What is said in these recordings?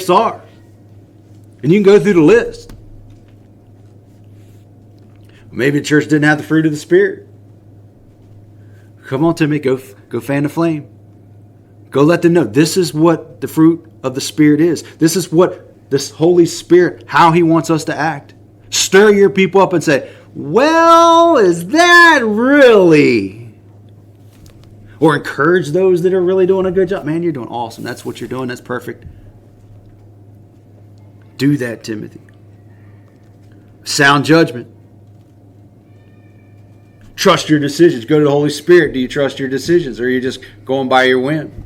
are. And you can go through the list. Maybe the church didn't have the fruit of the Spirit. Come on, Timmy, go fan the flame. Go let them know this is what the fruit of the Spirit is. This is what this Holy Spirit, how He wants us to act. Stir your people up and say, well, is that really? Or encourage those that are really doing a good job. Man, you're doing awesome. That's what you're doing. That's perfect. Do that, Timothy. Sound judgment. Trust your decisions. Go to the Holy Spirit. Do you trust your decisions, or are you just going by your whim?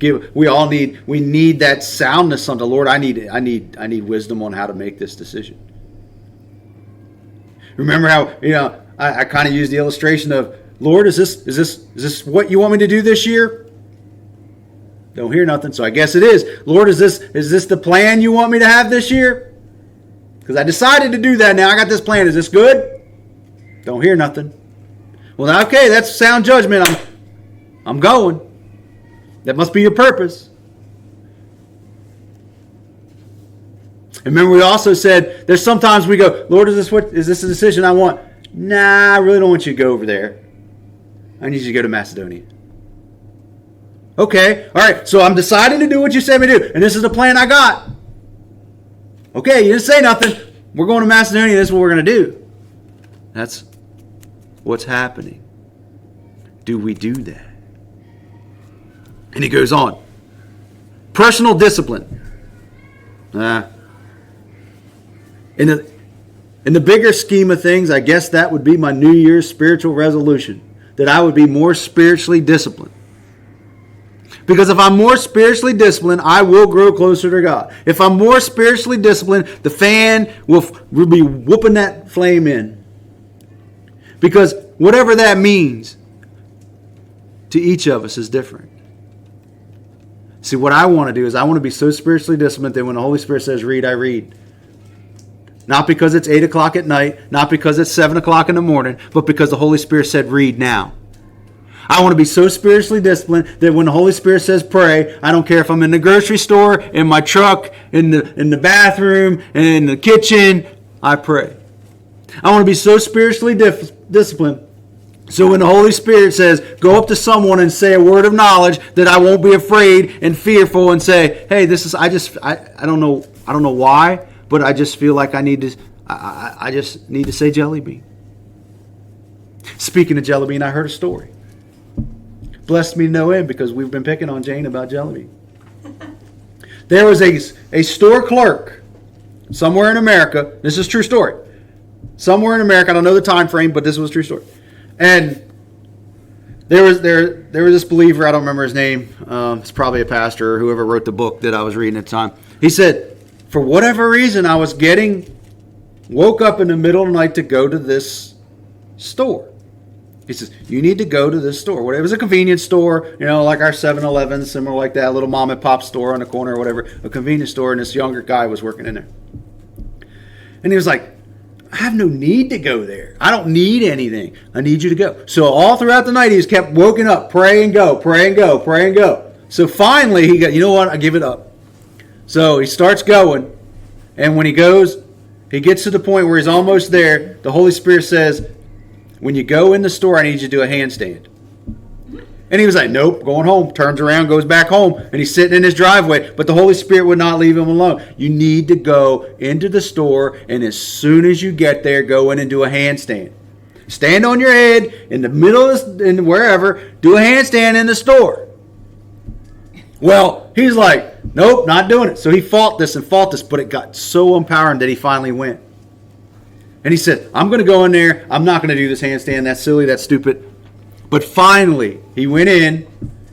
We need that soundness on the Lord. I need wisdom on how to make this decision. Remember how I kind of used the illustration of, Lord, is this what you want me to do this year? Don't hear nothing, so I guess it is. Lord, is this the plan you want me to have this year? Because I decided to do that. Now I got this plan. Is this good? Don't hear nothing. Well, okay, that's sound judgment. I'm going. That must be your purpose. And remember, we also said there's sometimes we go, Lord, is this a decision I want? Nah, I really don't want you to go over there. I need you to go to Macedonia. Okay, all right, so I'm deciding to do what you said me to do, and this is the plan I got. Okay, you didn't say nothing. We're going to Macedonia. This is what we're going to do. That's what's happening. Do we do that? And he goes on. Personal discipline. In the bigger scheme of things, I guess that would be my New Year's spiritual resolution. That I would be more spiritually disciplined. Because if I'm more spiritually disciplined, I will grow closer to God. If I'm more spiritually disciplined, the fan will be whooping that flame in. Because whatever that means to each of us is different. See, what I want to do is I want to be so spiritually disciplined that when the Holy Spirit says read, I read. Not because it's 8 o'clock at night, not because it's 7 o'clock in the morning, but because the Holy Spirit said read now. I want to be so spiritually disciplined that when the Holy Spirit says pray, I don't care if I'm in the grocery store, in my truck, in the bathroom, in the kitchen, I pray. I want to be so spiritually disciplined so when the Holy Spirit says go up to someone and say a word of knowledge, that I won't be afraid and fearful and say, hey, I don't know why, but I just feel like I just need to say jelly bean. Speaking of jelly bean, I heard a story. Blessed me to no end because we've been picking on Jane about jelly bean. There was a store clerk somewhere in America. This is a true story. Somewhere in America, I don't know the time frame, but this was a true story. And there was this believer, I don't remember his name. It's probably a pastor or whoever wrote the book that I was reading at the time. He said, for whatever reason, I was woke up in the middle of the night to go to this store. He says, you need to go to this store. It was a convenience store, like our 7-Eleven, similar like that, a little mom and pop store on the corner or whatever, a convenience store, and this younger guy was working in there. And he was like, I have no need to go there. I don't need anything. I need you to go. So all throughout the night, he just kept woken up, pray and go, pray and go, pray and go. So finally, he got, you know what, I give it up. So he starts going, and when he goes, he gets to the point where he's almost there. The Holy Spirit says, when you go in the store, I need you to do a handstand. And he was like, nope, going home. Turns around, goes back home, and he's sitting in his driveway. But the Holy Spirit would not leave him alone. You need to go into the store, and as soon as you get there, go in and do a handstand. Stand on your head in the middle of and wherever, do a handstand in the store. Well, he's like, nope, not doing it. So he fought this, but it got so empowering that he finally went. And he said, I'm going to go in there. I'm not going to do this handstand. That's silly. That's stupid. But finally, he went in.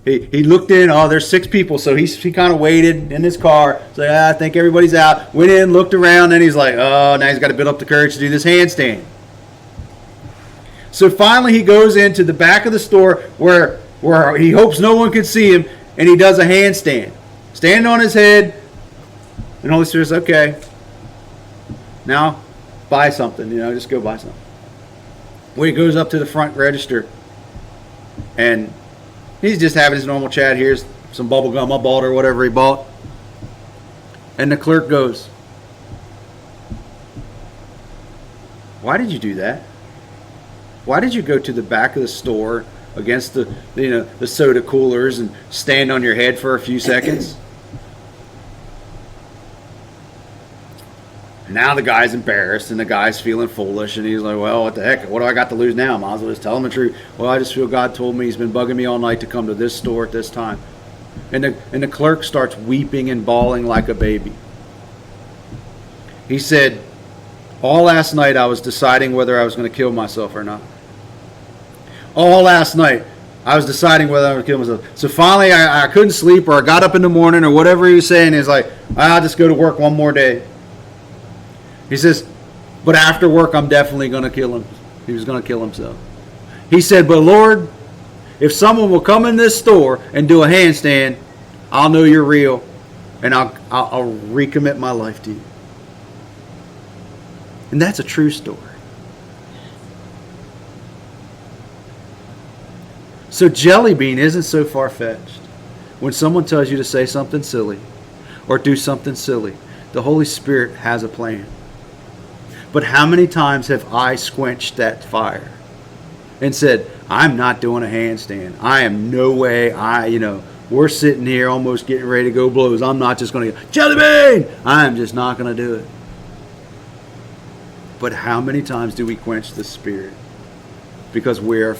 He looked in. Oh, there's 6 people. So he kind of waited in his car. So I think everybody's out. Went in, looked around. And he's like, oh, now he's got to build up the courage to do this handstand. So finally, he goes into the back of the store where he hopes no one can see him. And he does a handstand. Standing on his head. And the Holy Spirit says, okay. Now, buy something, just go buy something. When he goes up to the front register, and he's just having his normal chat. Here's some bubble gum I bought or whatever he bought. And the clerk goes, why did you do that? Why did you go to the back of the store against the soda coolers and stand on your head for a few seconds? Now the guy's embarrassed and the guy's feeling foolish, and he's like, well, what the heck? What do I got to lose now? Might as well just tell him the truth. Well, I just feel God told me he's been bugging me all night to come to this store at this time. And the clerk starts weeping and bawling like a baby. He said, all last night I was deciding whether I was going to kill myself or not. All last night I was deciding whether I was going to kill myself. So finally I couldn't sleep, or I got up in the morning, or whatever he was saying. He's like, I'll just go to work one more day. He says, but after work I'm definitely going to kill him. He was going to kill himself. He said, but Lord, if someone will come in this store and do a handstand, I'll know you're real, and I'll recommit my life to you. And that's a true story. So Jelly Bean isn't so far-fetched. When someone tells you to say something silly or do something silly, the Holy Spirit has a plan. But how many times have I squenched that fire and said, I'm not doing a handstand. I am no way. We're sitting here almost getting ready to go blows. I'm not just going to go, Jelly Bean! I'm just not going to do it. But how many times do we quench the Spirit? Because we're